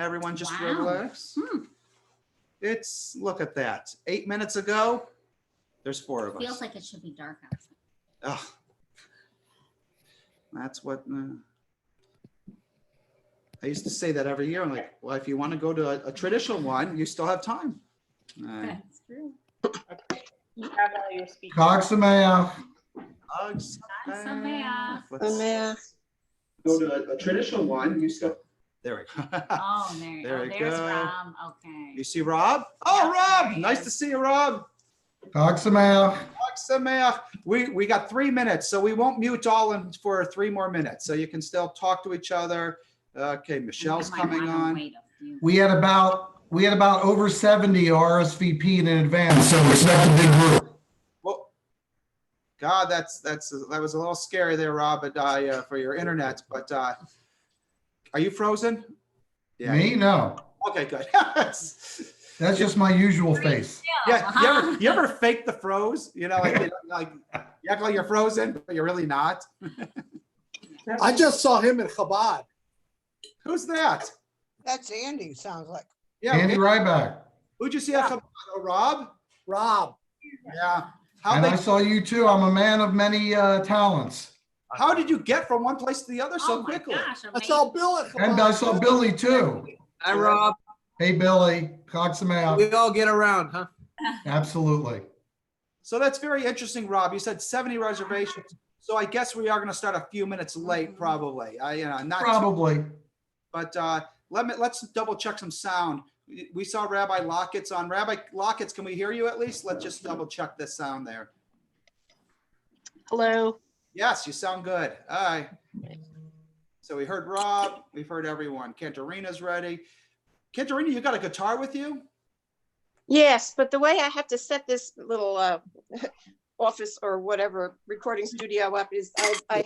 Everyone just Wow. relax. It's, look at that. 8 minutes ago, there's 4 of us. Feels like it should be dark outside. Oh, that's what I used to say that every year. I'm like, well, if you want to go to a traditional one, you still have time. That's true. Chag Sameach. Hugs. Sameach. Let's go to a traditional one. You still. There we go. Oh, There we there's go. Rob. Okay. You see Rob? Oh, Rob! Nice to see you, Rob. Chag Sameach. Sameach. We got 3 minutes, so we won't mute all in for 3 more minutes. So you can still talk to each other. Okay, Michelle's I might coming wanna on. wait a few. We had about over 70 RSVP in advance, so expect a big group. Well, God, that was a little scary there, Rob, but for your internet. But are you frozen? Yeah. Me? No. Okay, good. That's just my usual face. Yeah, you ever fake the froze? You know, like you act like you're frozen, but you're really not. I just saw him in Chabad. Who's that? That's Andy, sounds like. Yeah, Andy Ryback. who'd you see at Chabad? Oh, Rob? Rob. Yeah. And I saw you too. I'm a man of many talents. How did you get from one place to the other so Oh my quickly? gosh, I saw Bill at Chabad. And I saw Billy too. Hi, Rob. Hey, Billy. Chag Sameach. We all get around, huh? Absolutely. So that's very interesting, Rob. You said 70 reservations. So I guess we are going to start a few minutes late, probably. Not Probably. But let's double check some sound. We saw Rabbi Lockett's on. Rabbi Lockett's, can we hear you at least? Let's just double check this sound there. Hello. Yes, you sound good. All right. So we heard Rob. We've heard everyone. Cantarina's ready. Cantarina, you got a guitar with you? Yes, but the way I have to set this little office or whatever recording studio up is I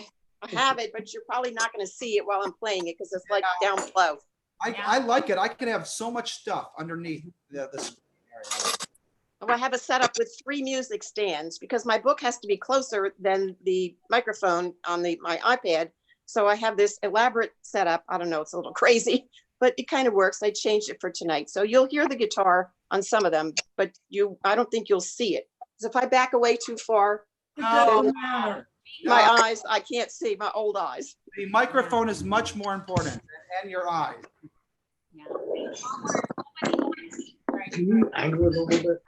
have it, but you're probably not going to see it while I'm playing it because it's like down below. I like it. I can have so much stuff underneath the screen area. Oh, I have a setup with 3 music stands because my book has to be closer than the microphone on my iPad. So I have this elaborate setup. I don't know, it's a little crazy, but it kind of works. I changed it for tonight. So you'll hear the guitar on some of them, but I don't think you'll see it. Because if I back away too far, No, my eyes, I can't see, my old eyes. the microphone is much more important and your eyes. Yeah. I would a little bit.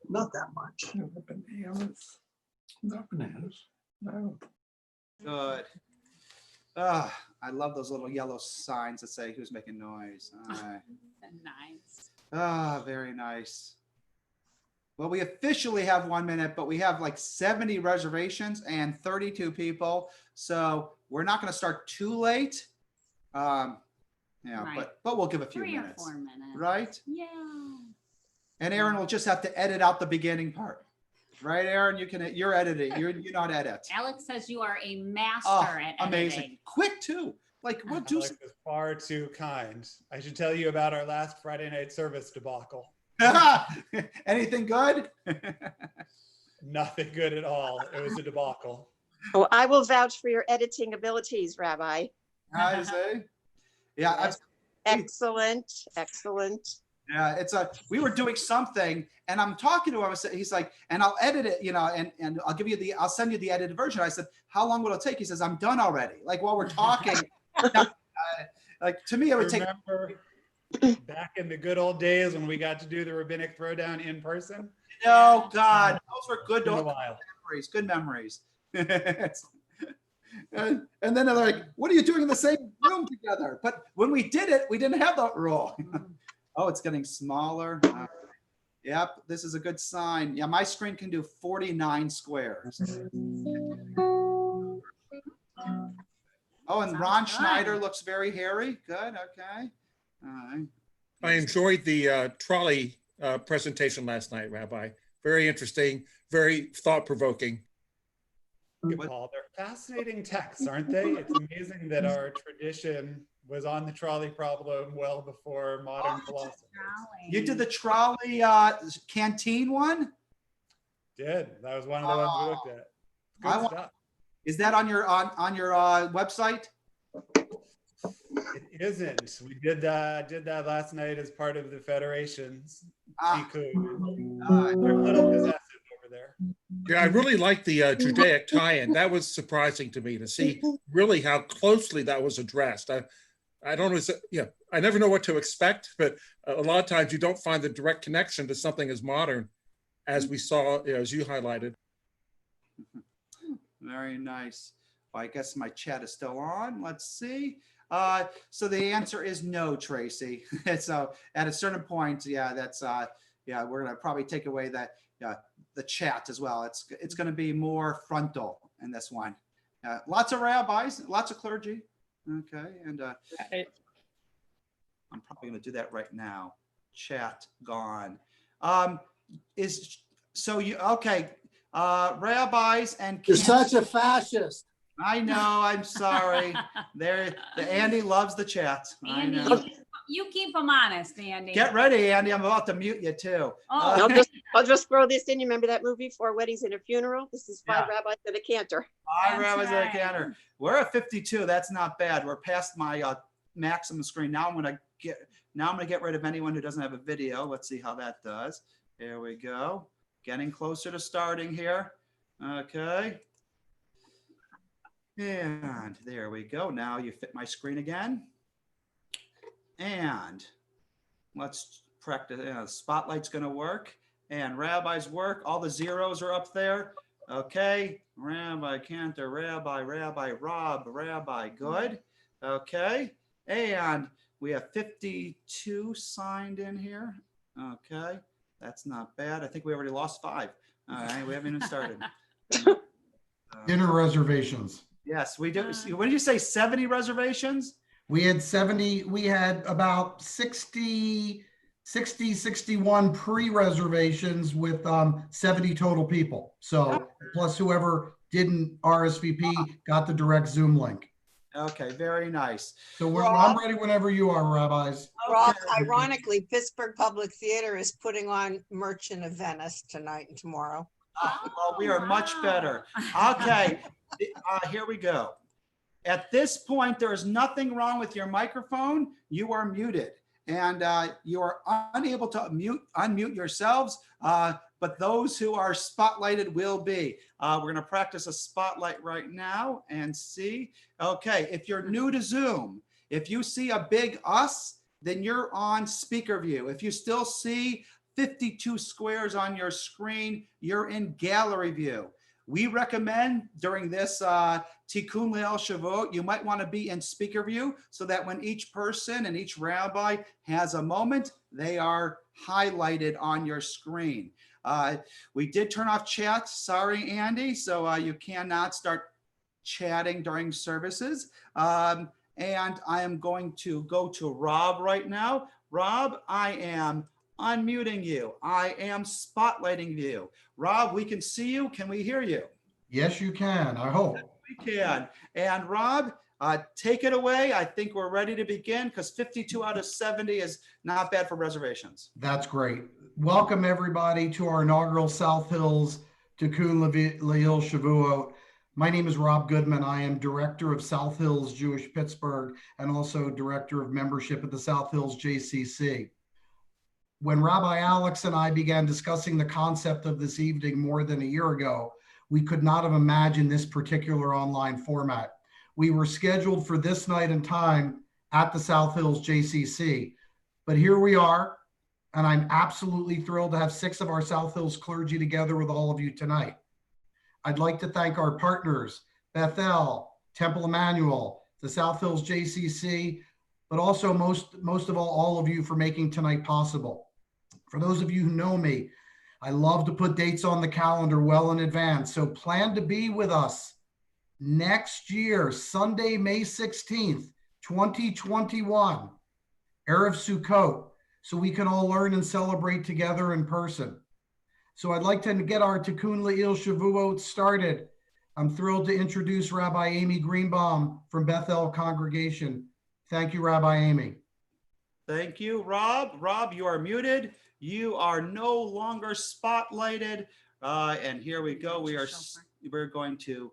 Not that much. Bananas. Not bananas. No. Good. I love those little yellow signs that say who's making noise. Nice. Very nice. Well, we officially have 1 minute, but we have like 70 reservations and 32 people. So we're not going to start too late. Right. But we'll give a few 3 or minutes. 4 minutes. Right? Yeah. And Aaron will just have to edit out the beginning part. Right, Aaron? You're editing. You're not edit. Alex says you are a master at amazing. editing. Quick too. Like we'll do. Alex is far too kind. I should tell you about our last Friday night service debacle. Anything good? Nothing good at all. It was a debacle. Oh, I will vouch for your editing abilities, Rabbi. I see. Yeah. Yes. Excellent. Excellent. Yeah, we were doing something and I'm talking to him. He's like, and I'll edit it, and I'll send you the edited version. I said, how long will it take? He says, I'm done already. Like while we're talking, like to me, it would take. Remember back in the good old days when we got to do the rabbinic throwdown in person? Oh God, those were good Memories. Good memories. And then they're like, what are you doing in the same room together? But when we did it, we didn't have that rule. Oh, it's getting smaller. Yep, this is a good sign. Yeah, my screen can do 49 squares. Oh, and Ron Schneider looks very hairy. Good, okay. All right. I enjoyed the trolley presentation last night, Rabbi. Very interesting, very thought-provoking. Paul, they're fascinating texts, aren't they? It's amazing that our tradition was on the trolley problem well before modern philosophy. You did the trolley canteen one? That was one of the ones we looked at. Good stuff. Is that on your website? It isn't. We did that last night as part of the Federation's Tikkun. They're a little possessive over there. Yeah, I really like the Judaic tie-in. That was surprising to me to see really how closely that was addressed. I don't know, I never know what to expect, but a lot of times you don't find the direct connection to something as modern as we saw, as you highlighted. Very nice. Well, I guess my chat is still on. Let's see. So the answer is no, Tracy. So at a certain point, yeah, that's yeah, we're gonna probably take away that the chat as well. It's gonna be more frontal in this one. Lots of rabbis, lots of clergy. Okay, and I'm probably gonna do that right now. Chat gone. So you okay? Rabbis and You're such a fascist. I know. I'm sorry. Andy loves the chat. I Andy, know. you keep them honest, Andy. Get ready, Andy. I'm about to mute you too. Oh. I'll just throw this in. You remember that movie, Four Weddings and a Funeral? This is five rabbis and a cantor. Five rabbis and a cantor. We're at 52. That's not bad. We're past my maximum screen. Now I'm gonna get rid of anyone who doesn't have a video. Let's see how that does. Here we go. Getting closer to starting here. Okay. And there we go. Now you fit my screen again. And let's practice. Spotlight's going to work. And rabbis work. All the zeros are up there. Okay. Rabbi Cantor, Rabbi, Rob, Rabbi. Good. Okay. And we have 52 signed in here. Okay. That's not bad. I think we already lost 5. All right. We haven't even started. Dinner reservations. Yes, we do. What did you say? 70 reservations? We had 70, we had about 61 pre-reservations with 70 total people. So plus whoever didn't RSVP got the direct Zoom link. Okay, very nice. So I'm ready whenever you are, rabbis. Rob, ironically, Pittsburgh Public Theater is putting on Merchant of Venice tonight and tomorrow. Well, we are much better. Okay, here we go. At this point, there is nothing wrong with your microphone. You are muted, and you are unable to unmute yourselves, but those who are spotlighted will be. We're going to practice a spotlight right now and see. Okay, if you're new to Zoom, if you see a big us, then you're on speaker view. If you still see 52 squares on your screen, you're in gallery view. We recommend during this Tikkun Leil Shavot, you might want to be in speaker view so that when each person and each rabbi has a moment, they are highlighted on your screen. We did turn off chat. Sorry, Andy. So you cannot start chatting during services. And I am going to go to Rob right now. Rob, I am unmuting you. I am spotlighting you. Rob, we can see you. Can we hear you? Yes, you can. I hope. We can. And Rob, take it away. I think we're ready to begin because 52 out of 70 is not bad for reservations. That's great. Welcome everybody to our inaugural South Hills Tikkun Leil Shavuot. My name is Rob Goodman. I am director of South Hills Jewish Pittsburgh and also director of membership at the South Hills JCC. When Rabbi Alex and I began discussing the concept of this evening more than a year ago, we could not have imagined this particular online format. We were scheduled for this night and time at the South Hills JCC, but here we are, and I'm absolutely thrilled to have 6 of our South Hills clergy together with all of you tonight. I'd like to thank our partners, Bethel, Temple Emmanuel, the South Hills JCC, but also most of all of you for making tonight possible. For those of you who know me, I love to put dates on the calendar well in advance. So plan to be with us next year, Sunday, May 16th, 2021, Erev Sukkot, so we can all learn and celebrate together in person. So I'd like to get our Tikkun Leil Shavuot started. I'm thrilled to introduce Rabbi Amy Greenbaum from Bethel Congregation. Thank you, Rabbi Amy. Thank you, Rob. Rob, you are muted. You are no longer spotlighted. And here we go. We're going to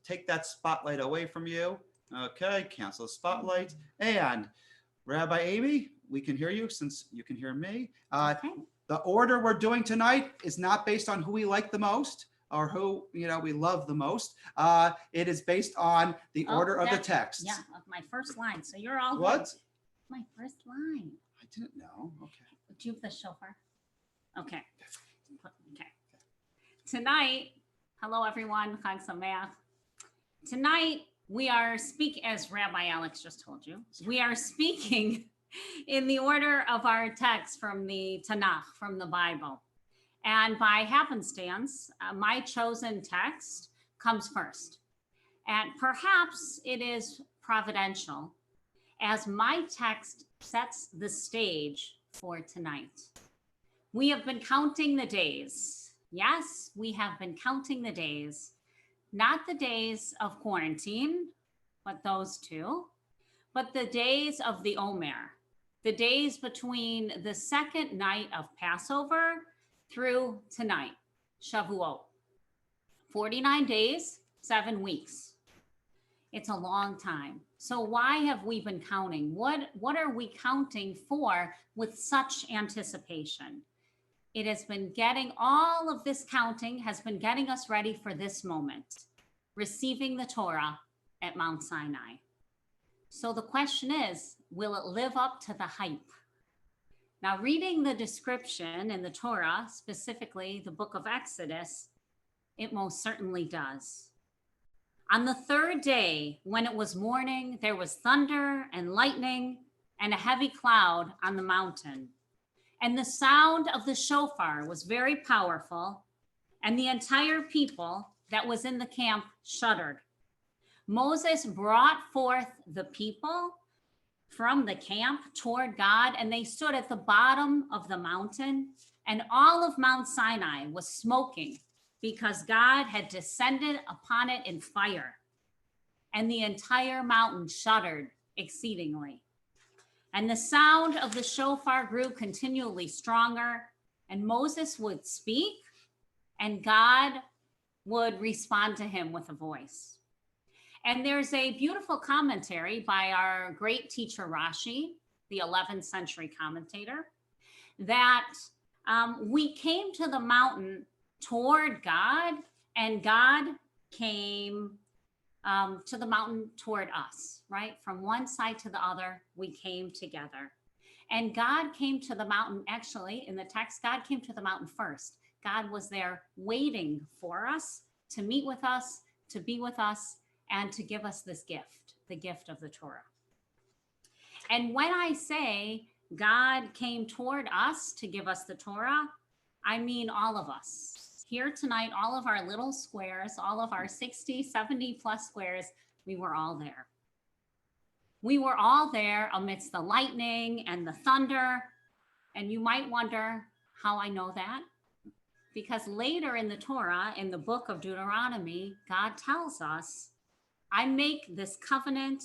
take that spotlight away from you. Okay, cancel the spotlight. And Rabbi Amy, we can hear you since you can hear me. Okay. The order we're doing tonight is not based on who we like the most or who we love the most. It is based on the Oh, order of the that's- text. Yeah, of my first line. So you're all good. What? My first line. I didn't know. Okay. Do you have the shofar? Okay. Okay. Tonight, hello everyone. Chag Sameach. Tonight we are as Rabbi Alex just told you, we are speaking in the order of our text from the Tanakh, from the Bible. And by happenstance, my chosen text comes first. And perhaps it is providential, as my text sets the stage for tonight. We have been counting the days. Yes, we have been counting the days, not the days of quarantine, but those two, but the days of the Omer, the days between the second night of Passover through tonight, Shavuot. 49 days, 7 weeks. It's a long time. So why have we been counting? What are we counting for with such anticipation? It has been all of this counting has been getting us ready for this moment, receiving the Torah at Mount Sinai. So the question is, will it live up to the hype? Now, reading the description in the Torah, specifically the book of Exodus, it most certainly does. On the third day, when it was morning, there was thunder and lightning and a heavy cloud on the mountain. And the sound of the shofar was very powerful, and the entire people that was in the camp shuddered. Moses brought forth the people from the camp toward God, and they stood at the bottom of the mountain, and all of Mount Sinai was smoking because God had descended upon it in fire, and the entire mountain shuddered exceedingly. And the sound of the shofar grew continually stronger, and Moses would speak, and God would respond to him with a voice. And there's a beautiful commentary by our great teacher Rashi, the 11th century commentator, that we came to the mountain toward God, and God came to the mountain toward us, right? From one side to the other, we came together. And God came to the mountain, actually, in the text, God came to the mountain first. God was there waiting for us, to meet with us, to be with us, and to give us this gift, the gift of the Torah. And when I say God came toward us to give us the Torah, I mean all of us. Here tonight, all of our little squares, all of our 60, 70 plus squares, we were all there. We were all there amidst the lightning and the thunder. And you might wonder how I know that. Because later in the Torah, in the book of Deuteronomy, God tells us, I make this covenant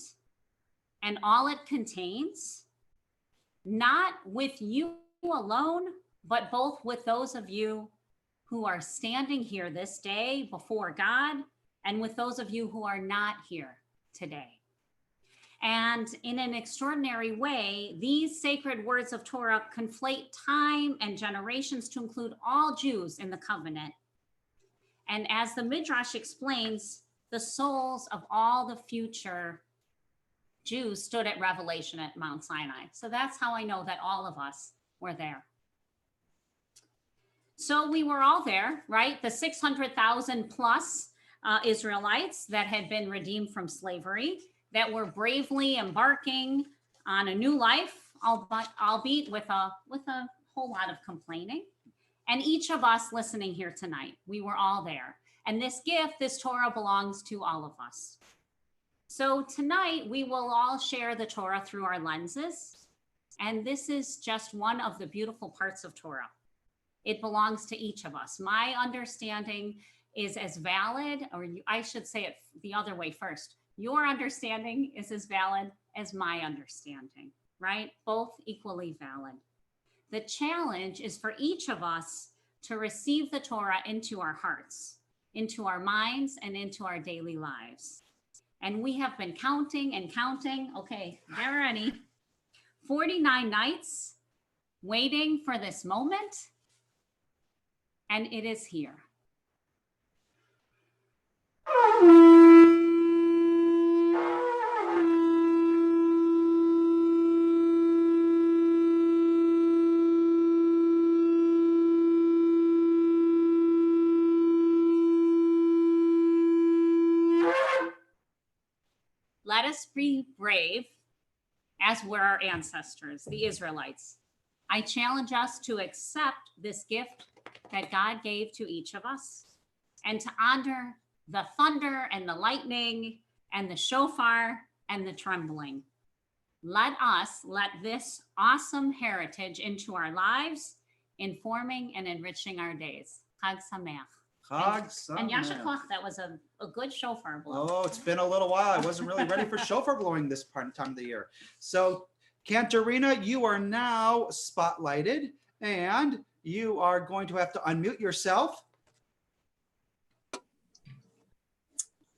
and all it contains, not with you alone, but both with those of you who are standing here this day before God, and with those of you who are not here today. And in an extraordinary way, these sacred words of Torah conflate time and generations to include all Jews in the covenant. And as the Midrash explains, the souls of all the future Jews stood at Revelation at Mount Sinai. So that's how I know that all of us were there. So we were all there, right? The 600,000 plus Israelites that had been redeemed from slavery, that were bravely embarking on a new life, albeit with a whole lot of complaining. And each of us listening here tonight, we were all there. And this gift, this Torah, belongs to all of us. So tonight, we will all share the Torah through our lenses. And this is just one of the beautiful parts of Torah. It belongs to each of us. My understanding is as valid, or I should say it the other way first. Your understanding is as valid as my understanding, right? Both equally valid. The challenge is for each of us to receive the Torah into our hearts, into our minds, and into our daily lives. And we have been counting and counting. Okay, get ready. 49 nights waiting for this moment. And it is here. Let us be brave as were our ancestors, the Israelites. I challenge us to accept this gift that God gave to each of us and to honor the thunder and the lightning and the shofar and the trembling. Let this awesome heritage into our lives, informing and enriching our days. Chag Sameach. Chag And Sameach. Yasha Koch, that was a good shofar blow. Oh, it's been a little while. I wasn't really ready for shofar blowing this time of the year. So, Cantorina, you are now spotlighted, and you are going to have to unmute yourself.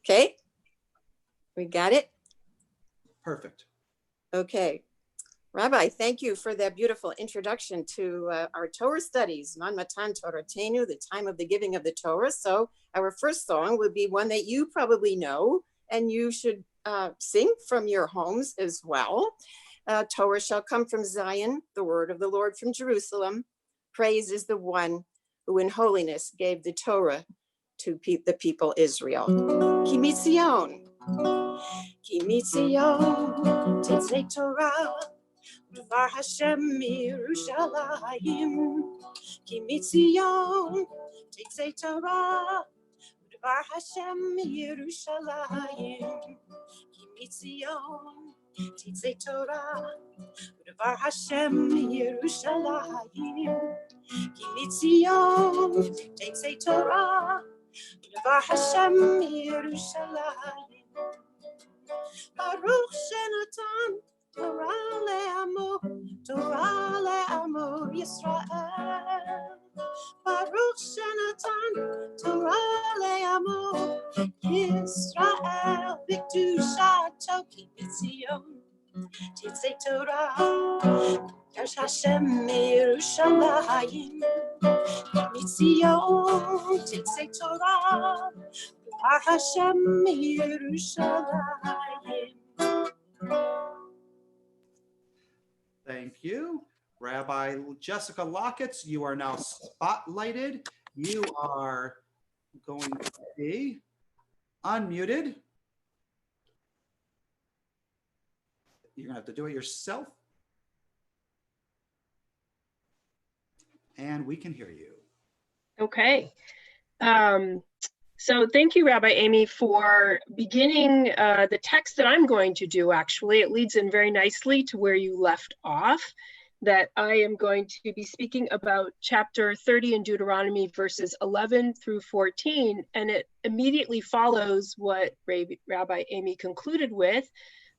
Okay, we got it. Perfect. Okay. Rabbi, thank you for that beautiful introduction to our Torah studies, Man Matan Toratenu, the time of the giving of the Torah. So our first song would be one that you probably know, and you should sing from your homes as well. Torah shall come from Zion, the word of the Lord from Jerusalem. Praise is the one who in holiness gave the Torah to the people Israel. Ki mitzion, tetzei Torah, Dvar Hashem Yerushalayim. Ki mitzion, tetzei Torah, Dvar Hashem Yerushalayim. Ki mitzion, tetzei Torah, Dvar Hashem Yerushalayim. Ki mitzion, tetzei Torah, Dvar Hashem Yerushalayim. Baruch Shenatan Torah le'amo Yisrael. Baruch Shenatan Torah le'amo Yisrael. B'kedushato ki mitzion tetzei Torah. Kadosh Hashem Yerushalayim. Mitzion tetzei Torah. Dvar Hashem Yerushalayim. Thank you. Rabbi Jessica Locketts, you are now spotlighted. You are going to be unmuted. You're going to have to do it yourself. And we can hear you. Okay. So thank you, Rabbi Amy, for beginning the text that I'm going to do, actually. It leads in very nicely to where you left off, that I am going to be speaking about chapter 30 in Deuteronomy, verses 11 through 14, and it immediately follows what Rabbi Amy concluded with,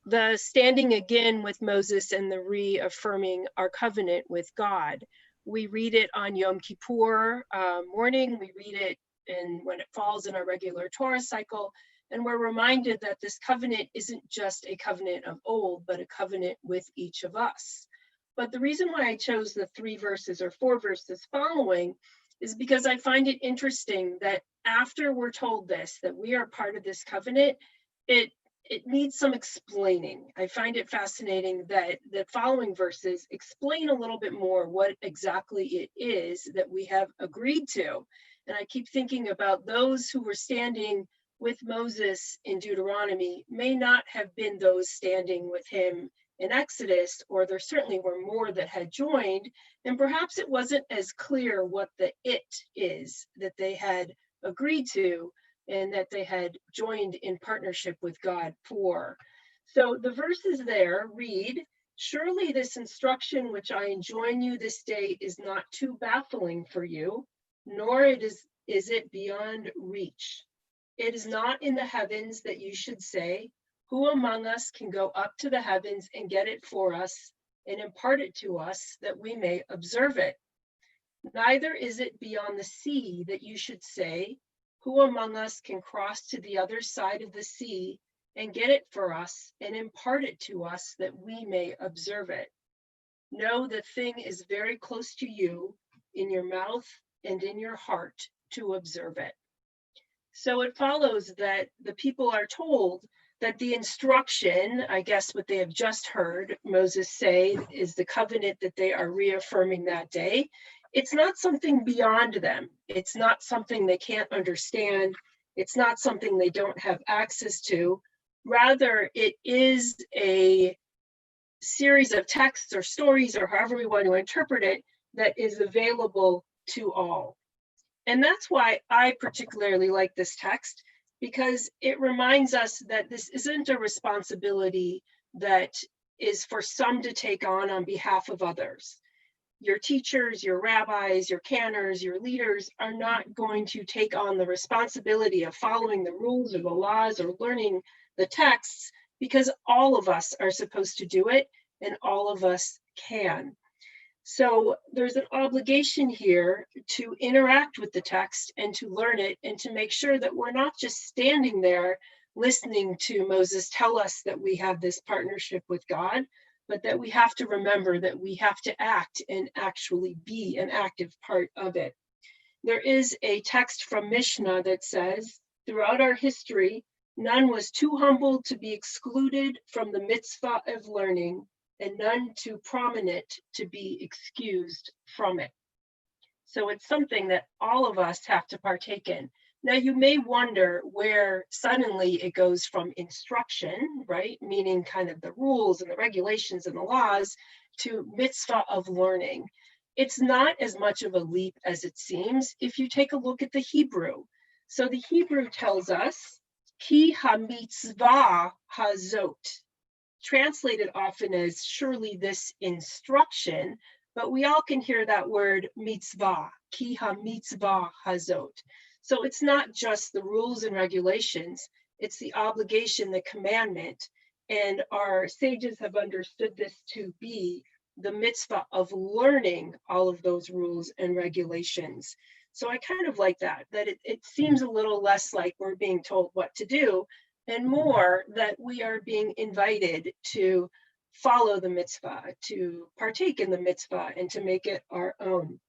the standing again with Moses and the reaffirming our covenant with God. We read it on Yom Kippur morning, we read it and when it falls in our regular Torah cycle, and we're reminded that this covenant isn't just a covenant of old, but a covenant with each of us. But the reason why I chose the 3 verses or 4 verses following is because I find it interesting that after we're told this, that we are part of this covenant, it needs some explaining. I find it fascinating that the following verses explain a little bit more what exactly it is that we have agreed to. And I keep thinking about those who were standing with Moses in Deuteronomy may not have been those standing with him in Exodus, or there certainly were more that had joined, and perhaps it wasn't as clear what the it is that they had agreed to and that they had joined in partnership with God for. So the verses there read, "Surely this instruction which I enjoin you this day is not too baffling for you, nor is it beyond reach. It is not in the heavens that you should say, who among us can go up to the heavens and get it for us and impart it to us that we may observe it. Neither is it beyond the sea that you should say, who among us can cross to the other side of the sea and get it for us and impart it to us that we may observe it. Know the thing is very close to you, in your mouth and in your heart, to observe it. So it follows that the people are told that the instruction, I guess what they have just heard Moses say, is the covenant that they are reaffirming that day. It's not something beyond them. It's not something they can't understand. It's not something they don't have access to. Rather, it is a series of texts or stories, or however we want to interpret it, that is available to all. And that's why I particularly like this text, because it reminds us that this isn't a responsibility that is for some to take on behalf of others. Your teachers, your rabbis, your canners, your leaders are not going to take on the responsibility of following the rules or the laws or learning the texts, because all of us are supposed to do it and all of us can. So there's an obligation here to interact with the text and to learn it and to make sure that we're not just standing there listening to Moses tell us that we have this partnership with God, but that we have to remember that we have to act and actually be an active part of it. There is a text from Mishnah that says, throughout our history, none was too humble to be excluded from the mitzvah of learning, and none too prominent to be excused from it. So it's something that all of us have to partake in. Now, you may wonder where suddenly it goes from instruction, right, meaning kind of the rules and the regulations and the laws, to mitzvah of learning. It's not as much of a leap as it seems if you take a look at the Hebrew. So the Hebrew tells us, ki ha-mitzvah hazot, translated often as surely this instruction, but we all can hear that word mitzvah, ki ha-mitzvah hazot. So it's not just the rules and regulations, it's the obligation, the commandment, and our sages have understood this to be the mitzvah of learning all of those rules and regulations. So I kind of like that it seems a little less like we're being told what to do, and more that we are being invited to follow the mitzvah, to partake in the mitzvah, and to make it our own.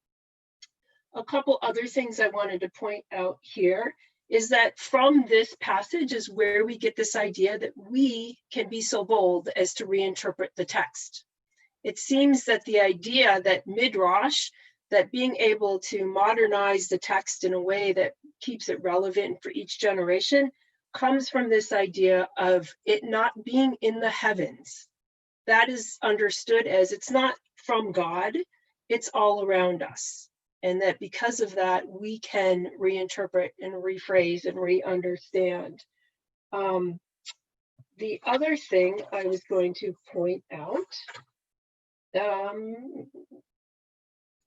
A couple other things I wanted to point out here is that from this passage is where we get this idea that we can be so bold as to reinterpret the text. It seems that the idea that midrash, that being able to modernize the text in a way that keeps it relevant for each generation, comes from this idea of it not being in the heavens. That is understood as it's not from God, it's all around us. And that because of that, we can reinterpret and rephrase and re-understand. The other thing I was going to point out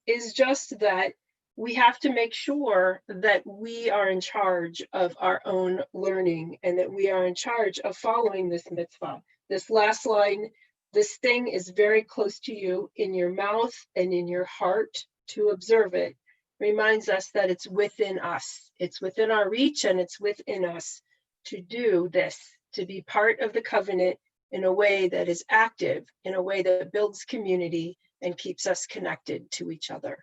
is just that we have to make sure that we are in charge of our own learning and that we are in charge of following this mitzvah. This last line, this thing is very close to you, in your mouth and in your heart to observe it, reminds us that it's within us. It's within our reach and it's within us to do this, to be part of the covenant in a way that is active, in a way that builds community and keeps us connected to each other.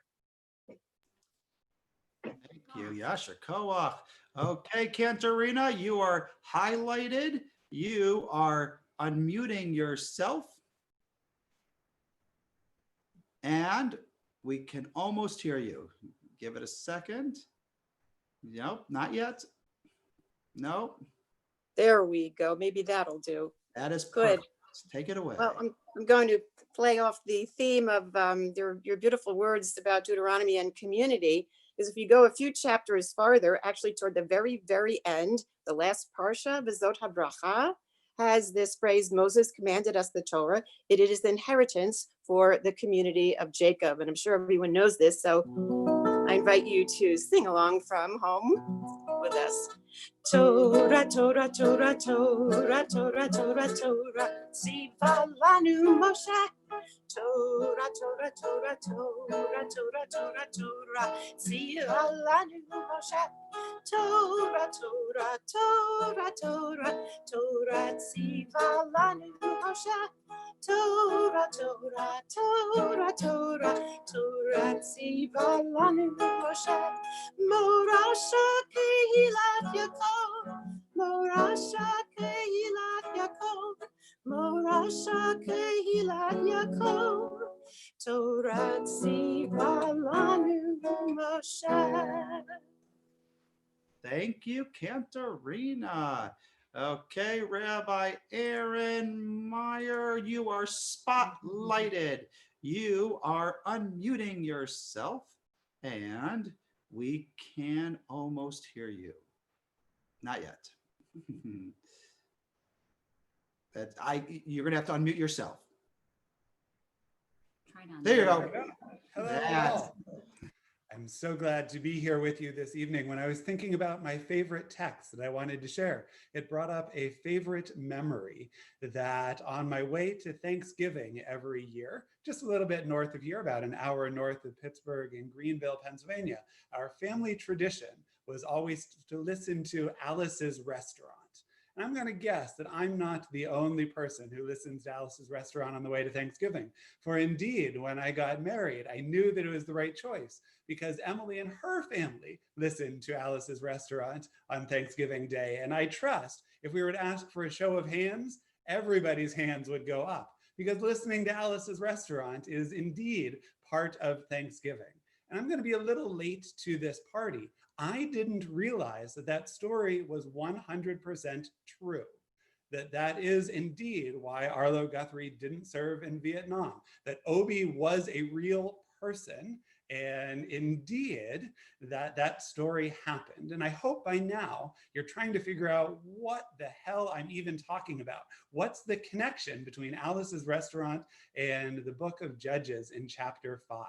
Thank you, Yasher Koach. Okay, Cantorina, you are highlighted. You are unmuting yourself. And we can almost hear you. Give it a second. Nope, not yet. Nope. There we go. Maybe that'll do. That is good. Perfect. Take it away. Well, I'm going to play off the theme of your beautiful words about Deuteronomy and community. Is if you go a few chapters farther, actually toward the very, very end, the last parsha, V'zot HaBracha, has this phrase, Moses commanded us the Torah. It is the inheritance for the community of Jacob. And I'm sure everyone knows this, so I invite you to sing along from home with us. Torah, Torah, Torah, Torah, Torah, Torah, Torah, Tziva lanu Moshe. Torah, Torah, Torah, Torah, Torah, Torah, Torah, Tziva lanu Moshe. Torah, Torah, Torah, Torah, Torah, Tziva lanu Moshe. Torah, Torah, Torah, Torah, Torah, Tziva lanu Moshe. Morasha Kehilat Yaakov, Morasha Kehilat Yaakov, Morasha Kehilat Yaakov, Torah Tziva lanu Moshe. Thank you, Cantarina. Okay, Rabbi Aaron Meyer, you are spotlighted. You are unmuting yourself, and we can almost hear you. Not yet. You're gonna have to unmute yourself. There you go. Hello. I'm so glad to be here with you this evening. When I was thinking about my favorite text that I wanted to share, it brought up a favorite memory that on my way to Thanksgiving every year, just a little bit north of here, about an hour north of Pittsburgh in Greenville, Pennsylvania, our family tradition was always to listen to Alice's Restaurant. And I'm going to guess that I'm not the only person who listens to Alice's Restaurant on the way to Thanksgiving. For indeed, when I got married, I knew that it was the right choice because Emily and her family listened to Alice's Restaurant on Thanksgiving Day. And I trust if we were to ask for a show of hands, everybody's hands would go up because listening to Alice's Restaurant is indeed part of Thanksgiving. And I'm going to be a little late to this party. I didn't realize that that story was 100% true, that is indeed why Arlo Guthrie didn't serve in Vietnam, that Obi was a real person, and indeed that story happened. And I hope by now you're trying to figure out what the hell I'm even talking about. What's the connection between Alice's Restaurant and the book of Judges in chapter 5?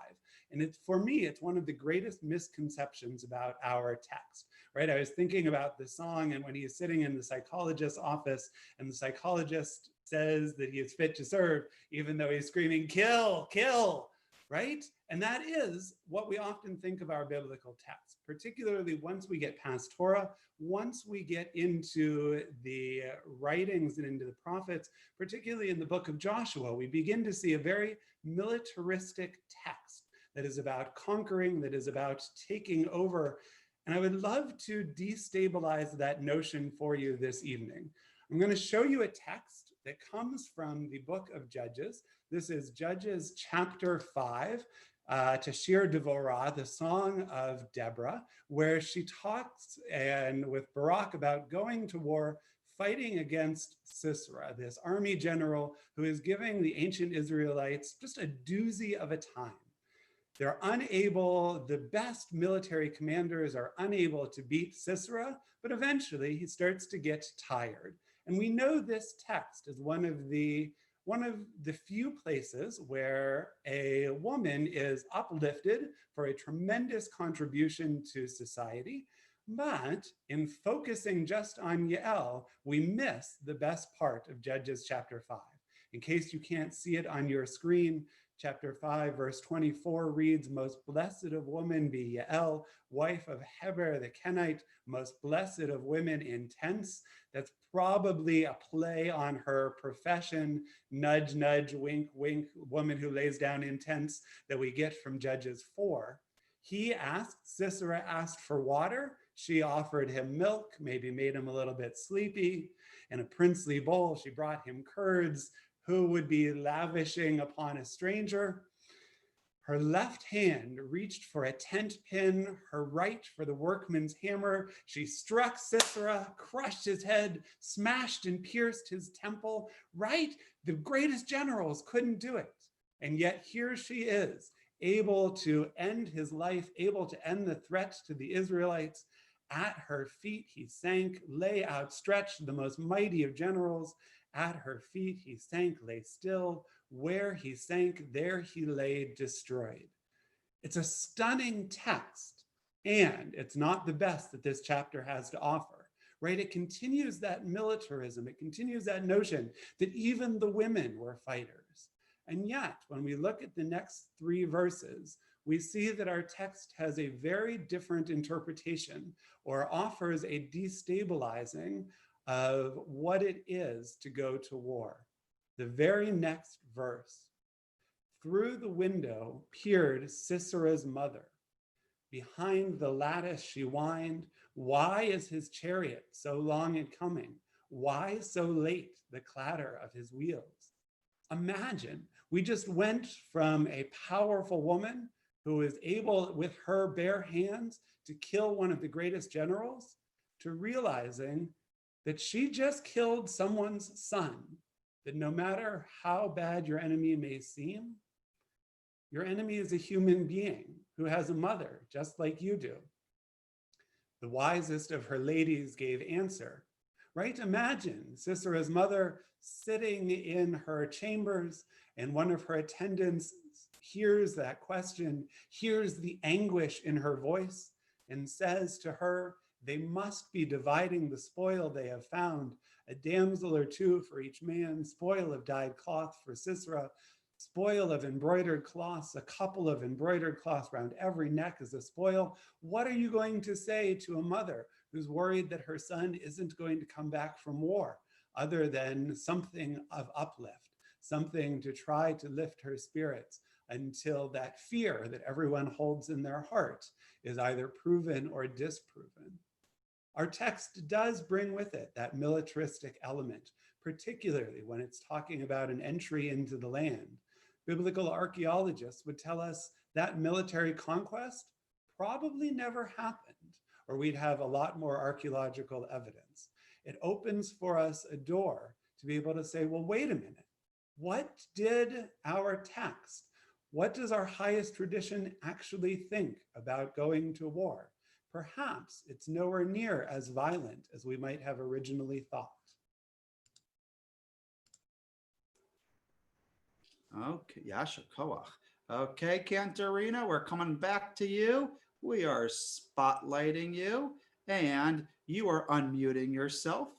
And for me, it's one of the greatest misconceptions about our text, right? I was thinking about the song, and when he is sitting in the psychologist's office and the psychologist says that he is fit to serve, even though he's screaming, kill, kill, right? And that is what we often think of our biblical text, particularly once we get past Torah, once we get into the writings and into the prophets, particularly in the book of Joshua, we begin to see a very militaristic text that is about conquering, that is about taking over. And I would love to destabilize that notion for you this evening. I'm going to show you a text that comes from the book of Judges. This is Judges chapter 5, Tashir Devorah, the Song of Deborah, where she talks with Barak about going to war, fighting against Sisera, this army general who is giving the ancient Israelites just a doozy of a time. They're unable, the best military commanders are unable to beat Sisera, but eventually he starts to get tired. And we know this text is one of the few places where a woman is uplifted for a tremendous contribution to society. But in focusing just on Yael, we miss the best part of Judges chapter 5. In case you can't see it on your screen, chapter 5, verse 24 reads, most blessed of women be Yael, wife of Heber the Kenite, most blessed of women in tents. That's probably a play on her profession, nudge, nudge, wink, wink, woman who lays down in tents that we get from Judges 4. Sisera asked for water. She offered him milk, maybe made him a little bit sleepy. In a princely bowl, she brought him curds. Who would be lavishing upon a stranger? Her left hand reached for a tent pin, her right for the workman's hammer. She struck Sisera, crushed his head, smashed and pierced his temple, right? The greatest generals couldn't do it. And yet here she is, able to end his life, able to end the threat to the Israelites. At her feet he sank, lay outstretched, the most mighty of generals. At her feet he sank, lay still. Where he sank, there he lay destroyed. It's a stunning text, and it's not the best that this chapter has to offer, right? It continues that militarism. It continues that notion that even the women were fighters. And yet, when we look at the next 3 verses, we see that our text has a very different interpretation, or offers a destabilizing of what it is to go to war. The very next verse, through the window peered Sisera's mother. Behind the lattice she whined, why is his chariot so long in coming? Why so late the clatter of his wheels? Imagine, we just went from a powerful woman who is able with her bare hands to kill one of the greatest generals, to realizing that she just killed someone's son, that no matter how bad your enemy may seem, your enemy is a human being who has a mother just like you do. The wisest of her ladies gave answer, right? Imagine Sisera's mother sitting in her chambers, and one of her attendants hears that question, hears the anguish in her voice, and says to her, they must be dividing the spoil they have found, a damsel or 2 for each man, spoil of dyed cloth for Sisera, spoil of embroidered cloths, a couple of embroidered cloths round every neck as a spoil. What are you going to say to a mother who's worried that her son isn't going to come back from war, other than something of uplift, something to try to lift her spirits until that fear that everyone holds in their heart is either proven or disproven? Our text does bring with it that militaristic element, particularly when it's talking about an entry into the land. Biblical archaeologists would tell us that military conquest probably never happened, or we'd have a lot more archaeological evidence. It opens for us a door to be able to say, well, wait a minute. What did our text, what does our highest tradition actually think about going to war? Perhaps it's nowhere near as violent as we might have originally thought. Okay, Yasha Koach. Okay, Cantarina, we're coming back to you. We are spotlighting you, and you are unmuting yourself.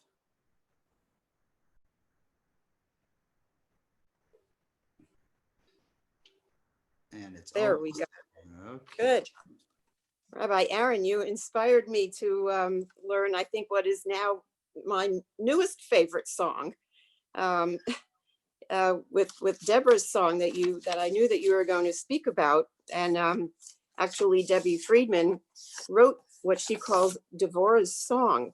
And it's There we go. Okay. Good. Rabbi Aaron, you inspired me to learn, I think, what is now my newest favorite song, with Deborah's song that I knew that you were going to speak about. And actually, Debbie Friedman wrote what she called Devorah's song.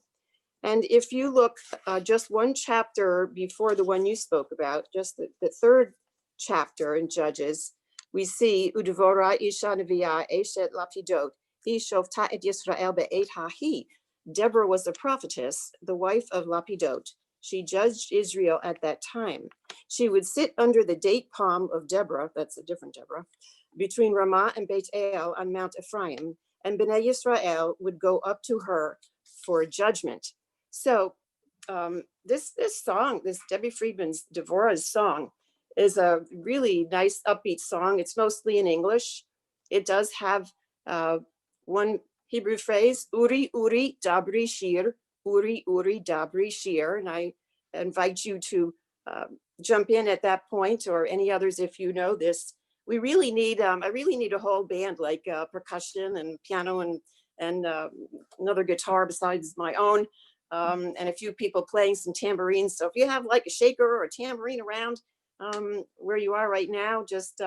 And if you look just one chapter before the one you spoke about, just the 3rd chapter in Judges, we see Udevorah isha neviah eshet lapidot. Deborah was a prophetess, the wife of Lapidot. She judged Israel at that time. She would sit under the date palm of Deborah, that's a different Deborah, between Ramah and Beit El on Mount Ephraim, and Bnei Yisrael would go up to her for judgment. So this song, this Debbie Friedman's Devorah's song, is a really nice upbeat song. It's mostly in English. It does have one Hebrew phrase, Uri, Uri, Dabri Shir, Uri, Uri, Dabri Shir. And I invite you to jump in at that point, or any others if you know this. We really need, I really need a whole band, like percussion and piano and another guitar besides my own, and a few people playing some tambourines. So if you have like a shaker or a tambourine around where you are right now, just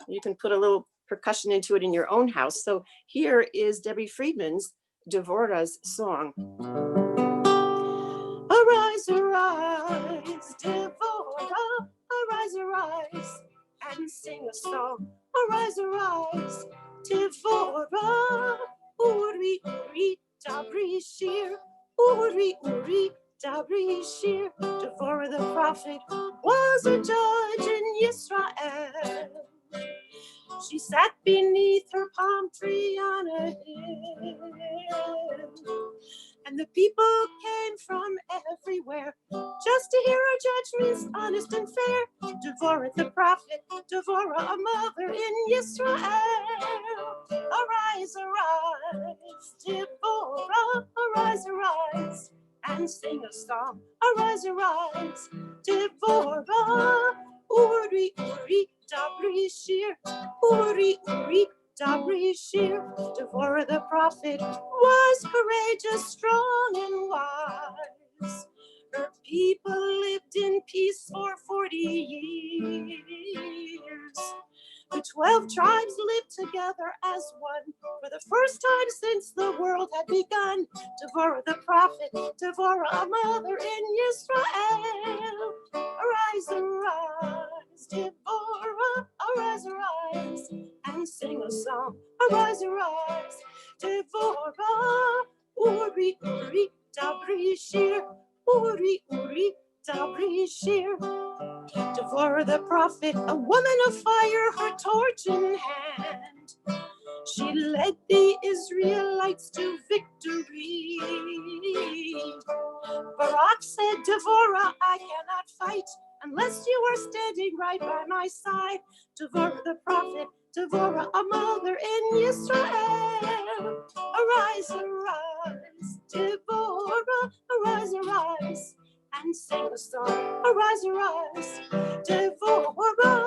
you can put a little percussion into it in your own house. So here is Debbie Friedman's Devorah's song. Arise, arise, Devorah, arise, arise, and sing a song. Arise, arise, Devorah, Uri, Uri, Dabri Shir, Uri, Uri, Dabri Shir. Devorah the prophet was a judge in Israel. She sat beneath her palm tree on a hill, and the people came from everywhere just to hear her judgments, honest and fair. Devorah the prophet, Devorah a mother in Israel. Arise, arise, Devorah, arise, arise, and sing a song. Arise, arise, Devorah, Uri, uri, dabri shir. Uri, uri, dabri shir. Devorah the prophet was courageous, strong, and wise. Her people lived in peace for 40 years. The 12 tribes lived together as one for the first time since the world had begun. Devorah the prophet, Devorah a mother in Israel. Arise, arise, Devorah, arise, arise, and sing a song. Arise, arise, Devorah. Uri, uri, dabri shir. Uri, uri, dabri shir. Devorah the prophet, a woman of fire, her torch in hand. She led the Israelites to victory. Barak said, Devorah, I cannot fight unless you are standing right by my side. Devorah the prophet, Devorah, a mother in Israel. Arise, arise, Devorah, arise, arise, and sing a song. Arise, arise, Devorah.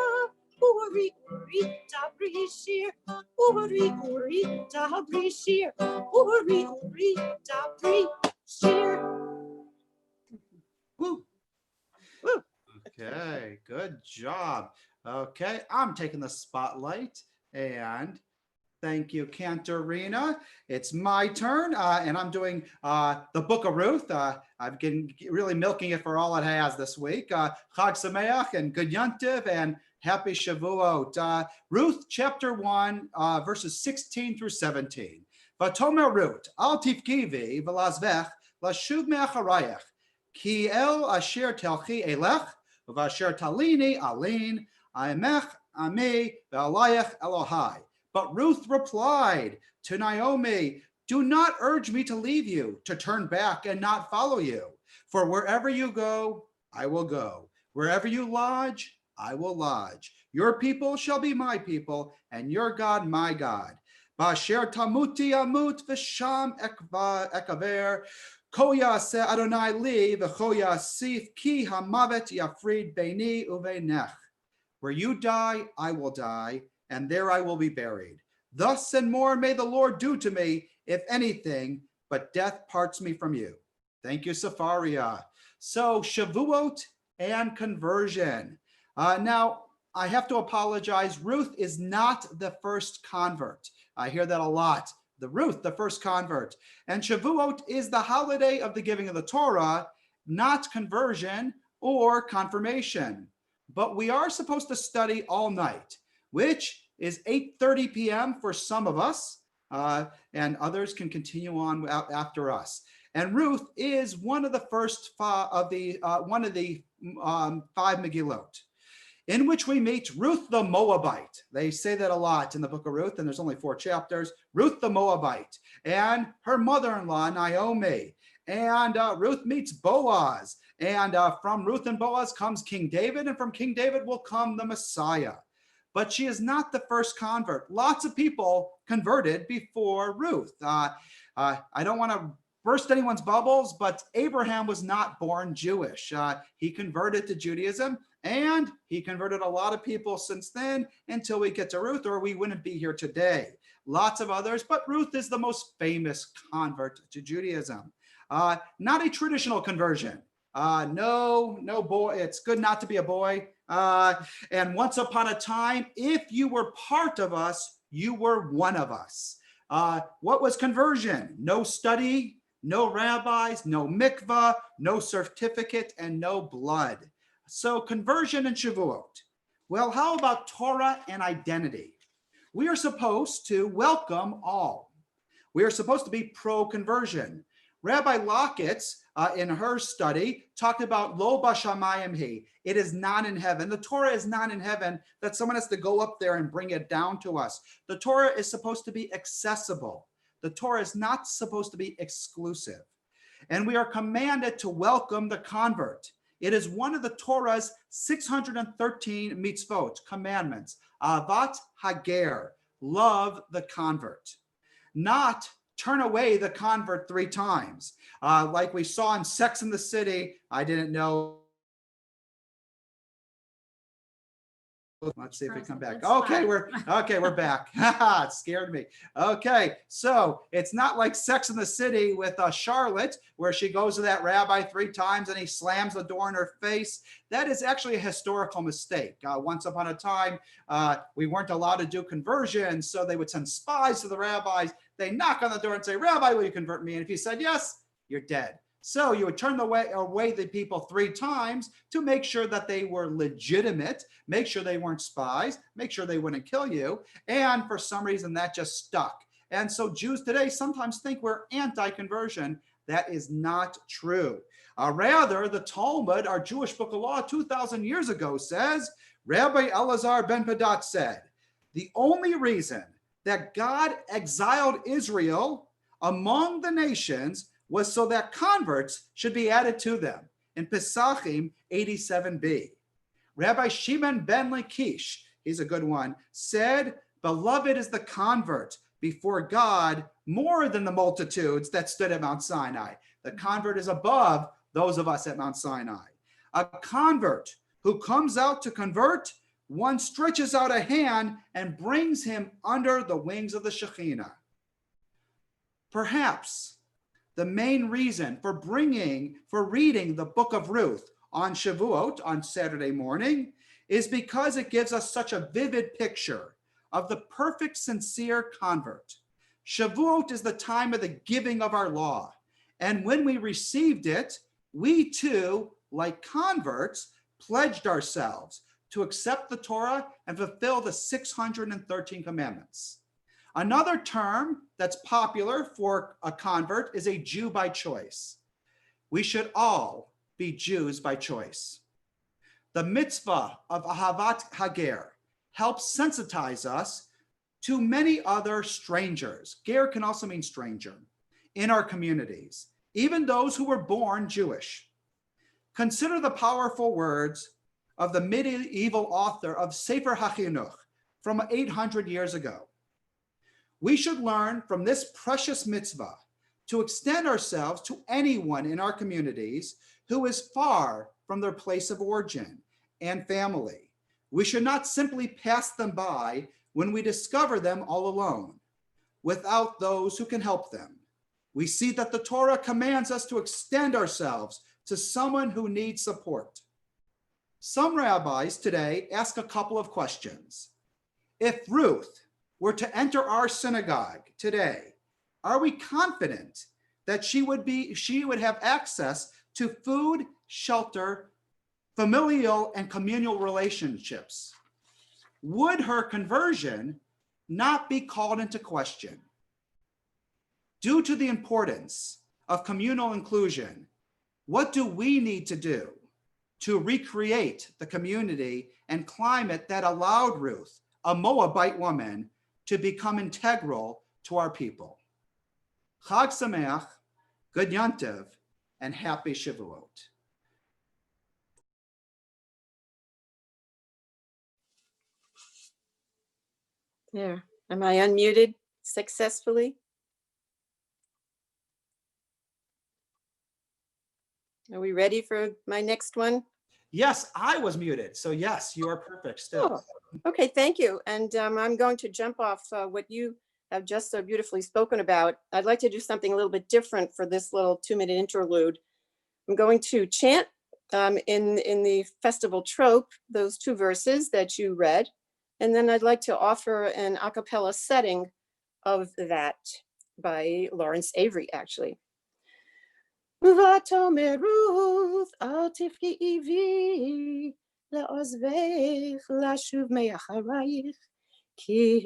Uri, uri, dabri shir. Uri, uri, dabri shir. Uri, uri, dabri shir. Woo. Woo. Okay, good job. Okay, I'm taking the spotlight, and thank you, Cantorina. It's my turn, and I'm doing the Book of Ruth. I've been really milking it for all it has this week. Chag Sameach and Good Yontiv and Happy Shavuot. Ruth chapter 1, verses 16 through 17. Vatomer Ruth, al tifkivi v'lazvech lashuv me'acharayach, ki el asher telchi elech, v'asher talini alin, aimech ami ve'alayach Elohai. But Ruth replied to Naomi, do not urge me to leave you, to turn back and not follow you. For wherever you go, I will go. Wherever you lodge, I will lodge. Your people shall be my people, and your God my God. Basher tamuti amut v'sham ekaver. Ko yaseh Adonai li v'cho yasif ki hamavet yafrid beini uveinech. Where you die, I will die, and there I will be buried. Thus and more may the Lord do to me, if anything, but death parts me from you. Thank you, Safaria. So Shavuot and conversion. Now, I have to apologize. Ruth is not the first convert. I hear that a lot. Ruth, the first convert. And Shavuot is the holiday of the giving of the Torah, not conversion or confirmation. But we are supposed to study all night, which is 8:30 p.m. for some of us, and others can continue on after us. And Ruth is one of the first five Megillot, in which we meet Ruth the Moabite. They say that a lot in the book of Ruth, and there's only 4 chapters. Ruth the Moabite and her mother-in-law, Naomi. And Ruth meets Boaz. And from Ruth and Boaz comes King David, and from King David will come the Messiah. But she is not the first convert. Lots of people converted before Ruth. I don't want to burst anyone's bubbles, but Abraham was not born Jewish. He converted to Judaism, and he converted a lot of people since then until we get to Ruth, or we wouldn't be here today. Lots of others, but Ruth is the most famous convert to Judaism. Not a traditional conversion. No boy, it's good not to be a boy. And once upon a time, if you were part of us, you were one of us. What was conversion? No study, no rabbis, no mikvah, no certificate, and no blood. So conversion and Shavuot. Well, how about Torah and identity? We are supposed to welcome all. We are supposed to be pro-conversion. Rabbi Lockett, in her study, talked about lo bashamayim hi. It is not in heaven. The Torah is not in heaven, that someone has to go up there and bring it down to us. The Torah is supposed to be accessible. The Torah is not supposed to be exclusive. And we are commanded to welcome the convert. It is one of the Torah's 613 mitzvot, commandments. Avat hager, love the convert. Not turn away the convert 3 times. Like we saw in Sex and the City, I didn't know Let's see if we come back. Let's Okay, try. we're back. It scared me. Okay, so it's not like Sex in the City with Charlotte, where she goes to that rabbi 3 times and he slams the door in her face. That is actually a historical mistake. Once upon a time, we weren't allowed to do conversions, so they would send spies to the rabbis. They knock on the door and say, "Rabbi, will you convert me?" And if he said yes, you're dead. So you would turn away the people 3 times to make sure that they were legitimate, make sure they weren't spies, make sure they wouldn't kill you. And for some reason that just stuck. And so Jews today sometimes think we're anti-conversion. That is not true. Rather, the Talmud, our Jewish book of law 2,000 years ago, says, Rabbi Elazar ben Padat said, the only reason that God exiled Israel among the nations was so that converts should be added to them in Pesachim 87b. Rabbi Shimon ben Lakish, he's a good one, said, beloved is the convert before God more than the multitudes that stood at Mount Sinai. The convert is above those of us at Mount Sinai. A convert who comes out to convert, one stretches out a hand and brings him under the wings of the Shekhinah. Perhaps the main reason for reading the book of Ruth on Shavuot on Saturday morning is because it gives us such a vivid picture of the perfect, sincere convert. Shavuot is the time of the giving of our law. And when we received it, we too, like converts, pledged ourselves to accept the Torah and fulfill the 613 commandments. Another term that's popular for a convert is a Jew by choice. We should all be Jews by choice. The mitzvah of Ahavat Hager helps sensitize us to many other strangers. Ger can also mean stranger in our communities, even those who were born Jewish. Consider the powerful words of the medieval author of Sefer HaChinuch from 800 years ago. We should learn from this precious mitzvah to extend ourselves to anyone in our communities who is far from their place of origin and family. We should not simply pass them by when we discover them all alone, without those who can help them. We see that the Torah commands us to extend ourselves to someone who needs support. Some rabbis today ask a couple of questions. If Ruth were to enter our synagogue today, are we confident that she would have access to food, shelter, familial and communal relationships? Would her conversion not be called into question? Due to the importance of communal inclusion, what do we need to do to recreate the community and climate that allowed Ruth, a Moabite woman, to become integral to our people? Chag Sameach, Good Yontiv, and Happy Shavuot. There. Am I unmuted successfully? Are we ready for my next one? Yes, I was muted. So yes, you are perfect still. Oh, okay, thank you. And I'm going to jump off what you have just so beautifully spoken about. I'd like to do something a little bit different for this little 2-minute interlude. I'm going to chant in the festival trope, those 2 verses that you read. And then I'd like to offer an a cappella setting of that by Lawrence Avery, actually. ותאמר רות אל תבכי בי לעוזבך לשוב מאחרייך כי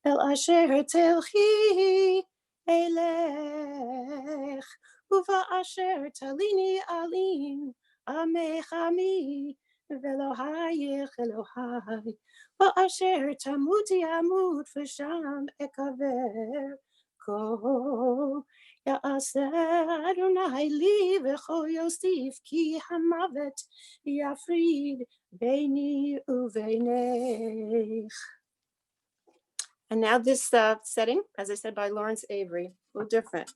אל אשר תלכי אלך ובאשר תליני אלים עמך עמי ואלוהיך אלוהי ואשר תמותי אמות ושם אקבר כה יעשה אדוני לי וכה יוסיף כי המוות יפריד ביני ובינך. And now this setting, as I said, by Lawrence Avery, a little different.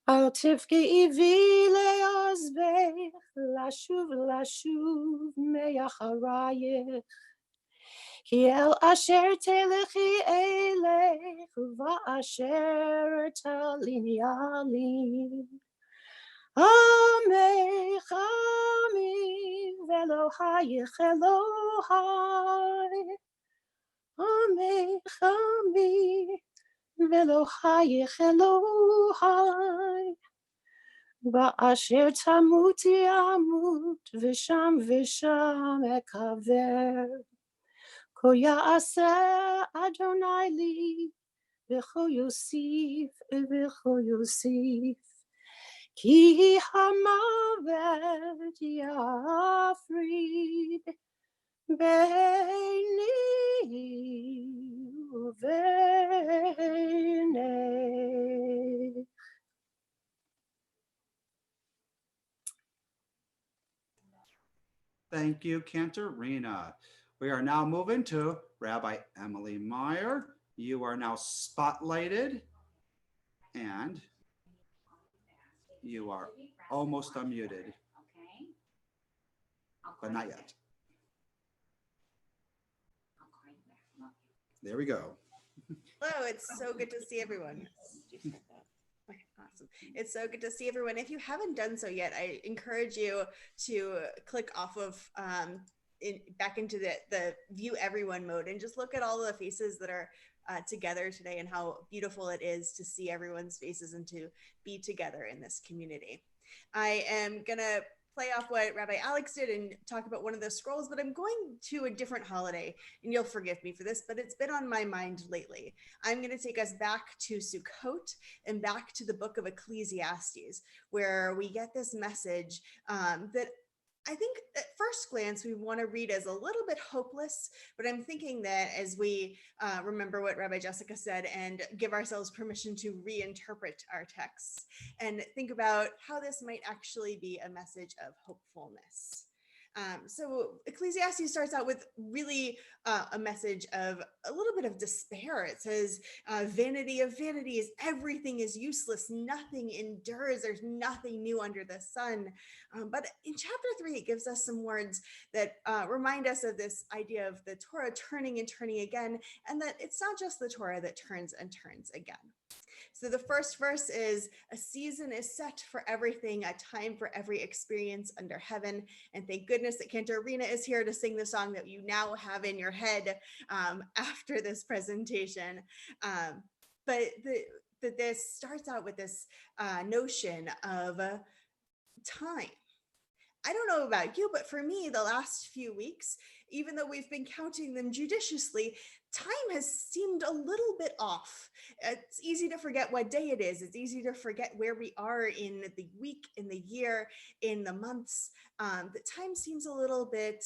אל תבכי בי לעזבך, לשוב לשוב מאחרייך. כי אל אשר תלכי אלך, ואשר תליני עלי. עמך עמי, ואלוהיך אלוהי. עמך עמי, ואלוהיך אלוהי. ואשר תמותי אמות, ושם ושם אקבר. כה יעשה אדוני לי, וכה יוסיף וכה יוסיף. כי המוות יפריד ביני ובינך. Thank you, Cantorina. We are now moving to Rabbi Emily Meyer. You are now spotlighted and you are almost unmuted, Okay. but not yet. There we go. Hello, it's so good to see everyone. Awesome. It's so good to see everyone. If you haven't done so yet, I encourage you to click off of back into the view everyone mode and just look at all the faces that are together today and how beautiful it is to see everyone's faces and to be together in this community. I am gonna play off what Rabbi Alex did and talk about one of the scrolls, but I'm going to a different holiday, and you'll forgive me for this, but it's been on my mind lately. I'm going to take us back to Sukkot and back to the book of Ecclesiastes, where we get this message that I think at first glance we want to read as a little bit hopeless, but I'm thinking that as we remember what Rabbi Jessica said and give ourselves permission to reinterpret our texts and think about how this might actually be a message of hopefulness. So Ecclesiastes starts out with really a message of a little bit of despair. It says, vanity of vanities, everything is useless, nothing endures, there's nothing new under the sun. But in chapter 3, it gives us some words that remind us of this idea of the Torah turning and turning again, and that it's not just the Torah that turns and turns again. So the first verse is, a season is set for everything, a time for every experience under heaven. And thank goodness that Cantorina is here to sing the song that you now have in your head after this presentation. But this starts out with this notion of time. I don't know about you, but for me, the last few weeks, even though we've been counting them judiciously, time has seemed a little bit off. It's easy to forget what day it is. It's easy to forget where we are in the week, in the year, in the months. The time seems a little bit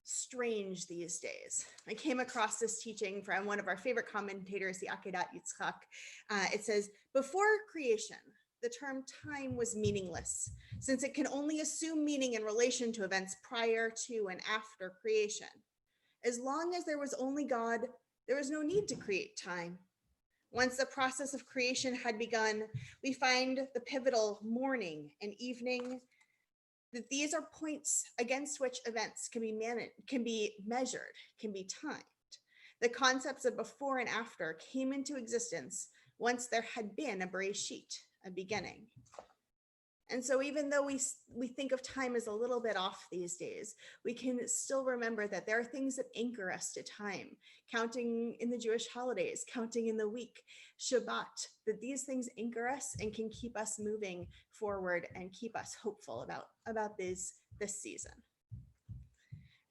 strange these days. I came across this teaching from one of our favorite commentators, the Akedat Yitzchak. It says, before creation, the term time was meaningless, since it can only assume meaning in relation to events prior to and after creation. As long as there was only God, there was no need to create time. Once the process of creation had begun, we find the pivotal morning and evening, that these are points against which events can be measured, can be timed. The concepts of before and after came into existence once there had been a Bereshit, a beginning. And so even though we think of time as a little bit off these days, we can still remember that there are things that anchor us to time, counting in the Jewish holidays, counting in the week, Shabbat, that these things anchor us and can keep us moving forward and keep us hopeful about this season.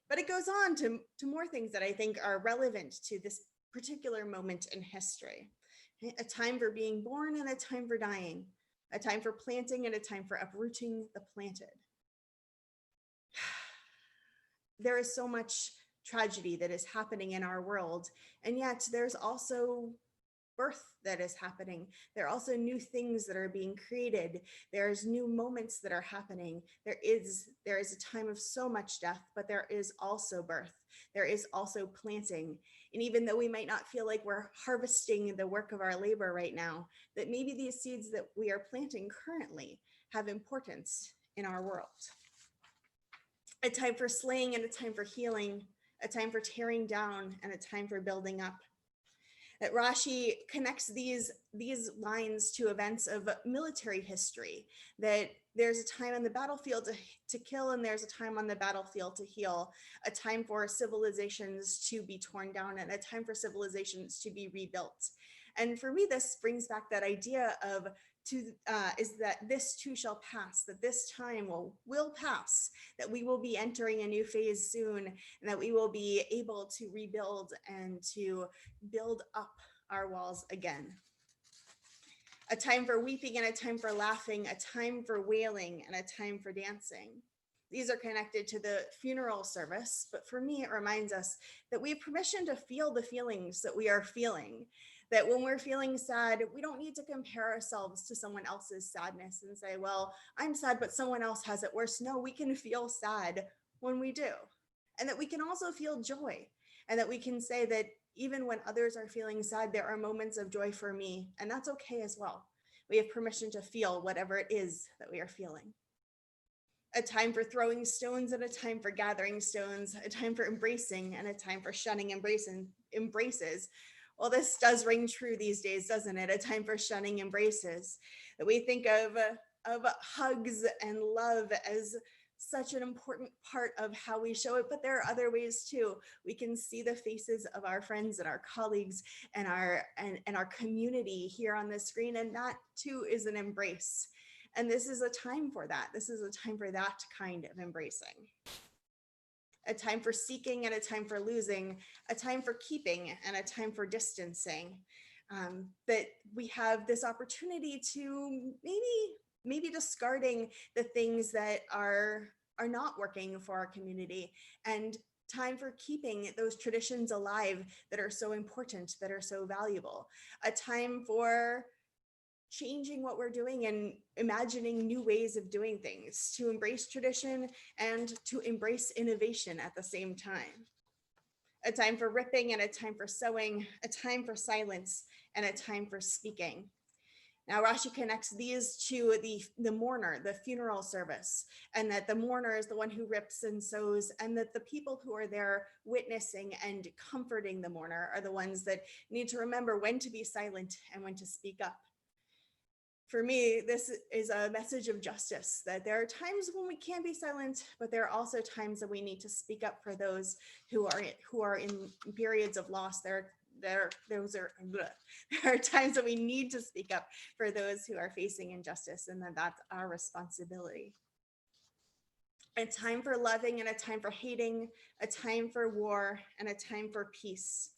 But it goes on to more things that I think are relevant to this particular moment in history. A time for being born and a time for dying, a time for planting and a time for uprooting the planted. There is so much tragedy that is happening in our world, and yet there's also birth that is happening. There are also new things that are being created. There's new moments that are happening. There is a time of so much death, but there is also birth. There is also planting. And even though we might not feel like we're harvesting the work of our labor right now, that maybe these seeds that we are planting currently have importance in our world. A time for slaying and a time for healing, a time for tearing down and a time for building up. That Rashi connects these lines to events of military history, that there's a time on the battlefield to kill and there's a time on the battlefield to heal, a time for civilizations to be torn down and a time for civilizations to be rebuilt. And for me, this brings back that idea of is that this too shall pass, that this time will pass, that we will be entering a new phase soon, and that we will be able to rebuild and to build up our walls again. A time for weeping and a time for laughing, a time for wailing and a time for dancing. These are connected to the funeral service, but for me, it reminds us that we have permission to feel the feelings that we are feeling. That when we're feeling sad, we don't need to compare ourselves to someone else's sadness and say, well, I'm sad, but someone else has it worse. No, we can feel sad when we do. And that we can also feel joy. And that we can say that even when others are feeling sad, there are moments of joy for me. And that's okay as well. We have permission to feel whatever it is that we are feeling. A time for throwing stones and a time for gathering stones, a time for embracing and a time for shunning embraces. Well, this does ring true these days, doesn't it? A time for shunning embraces. That we think of hugs and love as such an important part of how we show it, but there are other ways too. We can see the faces of our friends and our colleagues and our community here on the screen, and that too is an embrace. And this is a time for that. This is a time for that kind of embracing. A time for seeking and a time for losing, a time for keeping and a time for distancing. That we have this opportunity to maybe discarding the things that are not working for our community, and time for keeping those traditions alive that are so important, that are so valuable. A time for changing what we're doing and imagining new ways of doing things, to embrace tradition and to embrace innovation at the same time. A time for ripping and a time for sewing, a time for silence and a time for speaking. Now Rashi connects these to the mourner, the funeral service, and that the mourner is the one who rips and sews, and that the people who are there witnessing and comforting the mourner are the ones that need to remember when to be silent and when to speak up. For me, this is a message of justice, that there are times when we can be silent, but there are also times that we need to speak up for those who are in periods of loss. There are times that we need to speak up for those who are facing injustice, and that's our responsibility. A time for loving and a time for hating, a time for war and a time for peace.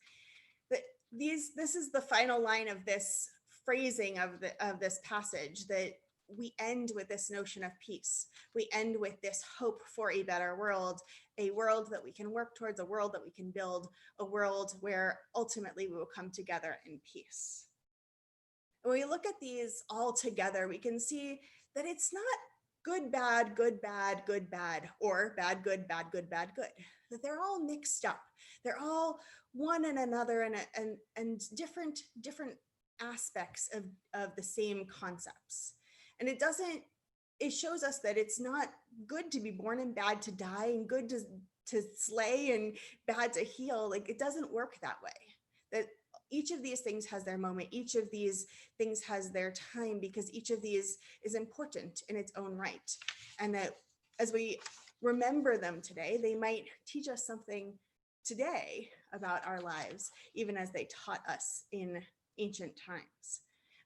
This is the final line of this phrasing of this passage, that we end with this notion of peace. We end with this hope for a better world, a world that we can work towards, a world that we can build, a world where ultimately we will come together in peace. When we look at these all together, we can see that it's not good, bad, good, bad, good, bad, or bad, good, bad, good, bad, good. That they're all mixed up. They're all one and another and different aspects of the same concepts. And it shows us that it's not good to be born and bad to die, and good to slay and bad to heal. Like, it doesn't work that way. That each of these things has their moment. Each of these things has their time, because each of these is important in its own right. And that as we remember them today, they might teach us something today about our lives, even as they taught us in ancient times.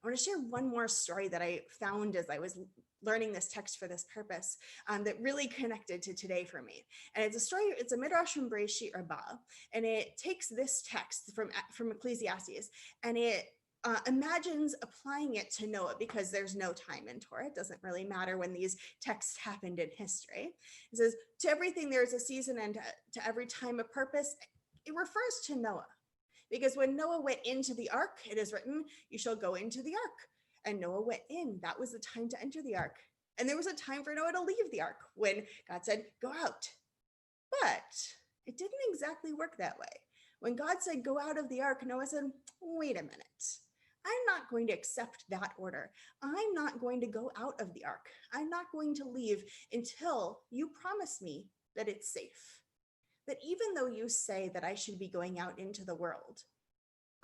I want to share one more story that I found as I was learning this text for this purpose, that really connected to today for me. And it's a story, it's a midrash from Bereshit Rabbah, and it takes this text from Ecclesiastes, and it imagines applying it to Noah, because there's no time in Torah. It doesn't really matter when these texts happened in history. It says, to everything there is a season, and to every time a purpose. It refers to Noah. Because when Noah went into the ark, it is written, you shall go into the ark. And Noah went in. That was the time to enter the ark. And there was a time for Noah to leave the ark when God said, go out. But it didn't exactly work that way. When God said, go out of the ark, Noah said, wait a minute. I'm not going to accept that order. I'm not going to go out of the ark. I'm not going to leave until you promise me that it's safe. That even though you say that I should be going out into the world,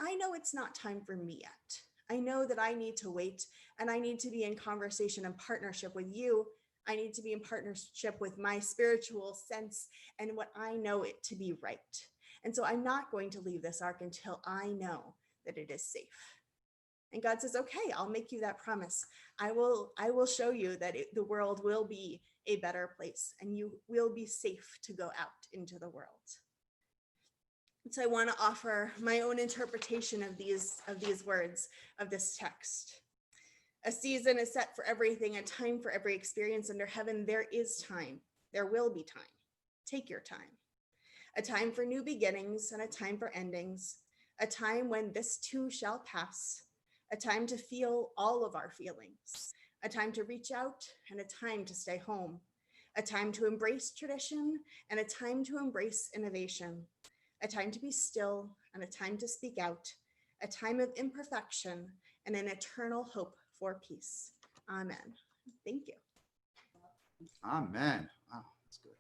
I know it's not time for me yet. I know that I need to wait, and I need to be in conversation and partnership with you. I need to be in partnership with my spiritual sense and what I know it to be right. And so I'm not going to leave this ark until I know that it is safe. And God says, okay, I'll make you that promise. I will show you that the world will be a better place and you will be safe to go out into the world. And so I want to offer my own interpretation of these words of this text. A season is set for everything, a time for every experience under heaven. There is time. There will be time. Take your time. A time for new beginnings and a time for endings. A time when this too shall pass. A time to feel all of our feelings. A time to reach out and a time to stay home. A time to embrace tradition and a time to embrace innovation. A time to be still and a time to speak out. A time of imperfection and an eternal hope for peace. Amen. Thank you. Amen. Wow, that's good.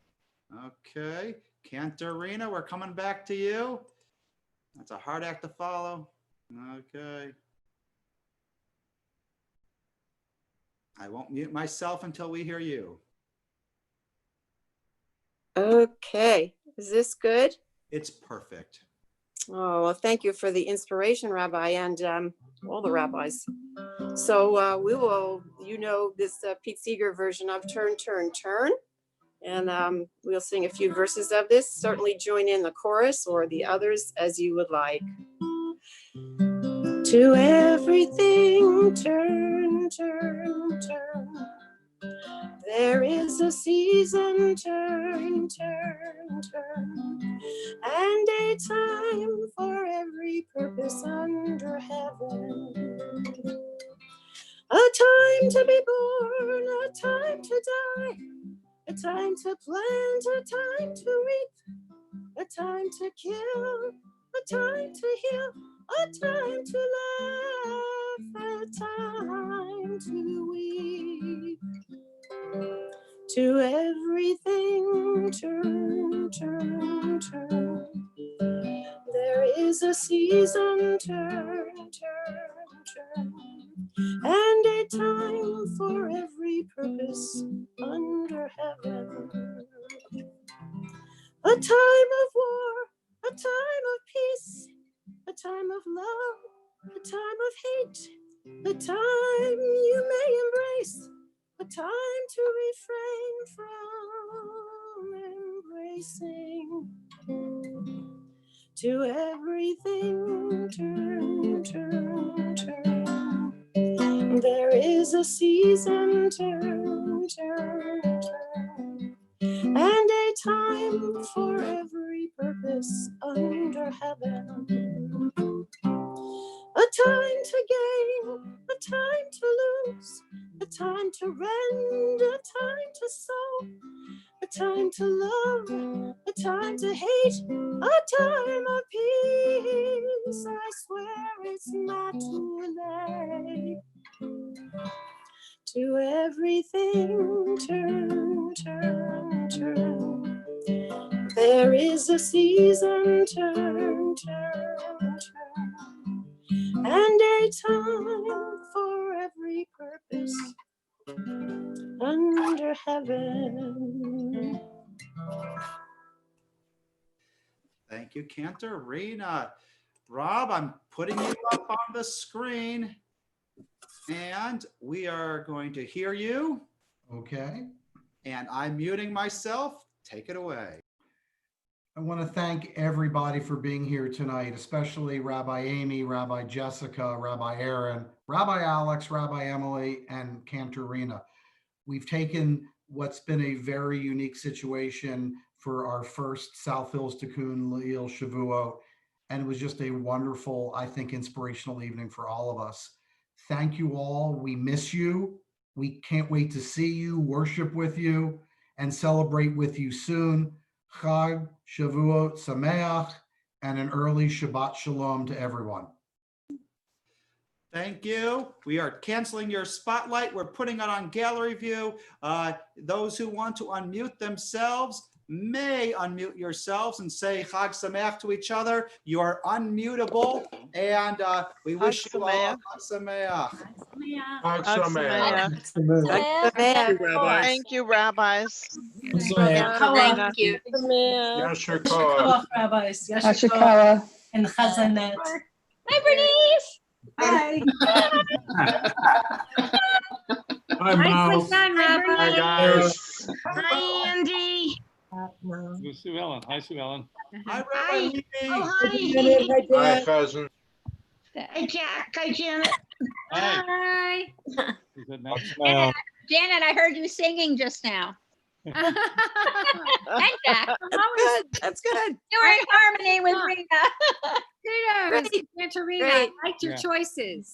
Okay, Cantorina, we're coming back to you. That's a hard act to follow. Okay. I won't mute myself until we hear you. Okay, is this good? It's perfect. Oh, well, thank you for the inspiration, Rabbi, and all the rabbis. So we will, this Pete Seeger version of Turn, Turn, Turn. And we'll sing a few verses of this. Certainly join in the chorus or the others as you would like. To everything, turn, turn, turn. There is a season, turn, turn, turn, and a time for every purpose under heaven. A time to be born, a time to die, a time to plant, a time to reap, a time to kill, a time to heal, a time to laugh, a time to weep. To everything, turn, turn, turn. There is a season, turn, turn, turn, and a time for every purpose under heaven. A time of war, a time of peace, a time of love, a time of hate, a time you may embrace, a time to refrain from embracing. To everything, turn, turn, turn. There is a season, turn, turn, turn, and a time for every purpose under heaven. A time to gain, a time to lose, a time to rend, a time to sow, a time to love, a time to hate, a time of peace. I swear it's not too late. To everything, turn, turn, turn. There is a season, turn, turn, turn, and a time for every purpose under heaven. Thank you, Cantorina. Rob, I'm putting you up on the screen and we are going to hear you. Okay. And I'm muting myself. Take it away. I want to thank everybody for being here tonight, especially Rabbi Amy, Rabbi Jessica, Rabbi Aaron, Rabbi Alex, Rabbi Emily, and Cantorina. We've taken what's been a very unique situation for our first South Hills Tikkun Leil Shavuot, And it was just a wonderful, I think, inspirational evening for all of us. Thank you all. We miss you. We can't wait to see you, worship with you, and celebrate with you soon. Chag Shavuot Sameach, and an early Shabbat Shalom to everyone. Thank you. We are canceling your spotlight. We're putting it on gallery view. Those who want to unmute themselves may unmute yourselves and say Chag Sameach to each other. You are unmutable, and we wish you all Chag Sameach. Chag Sameach. Sameach. Thank you, rabbis. Thank you. Yasher Koach. Rabbis. Yasher Koach. And Chazanet. Hi, Bernice. Hi. Hi, Miles. Hi, guys. Hi, Andy. Sue Ellen. Hi, Sue Ellen. Hi, Hi. Oh, Hi, Hi, cousin. Hi, Jack. Hi, Janet. Hi. Is it next? Janet, I heard you singing just now. Hi, Jack. That's good. That's good. You were in harmony with Rena. Kudos, Katerina. I liked your Yeah. choices.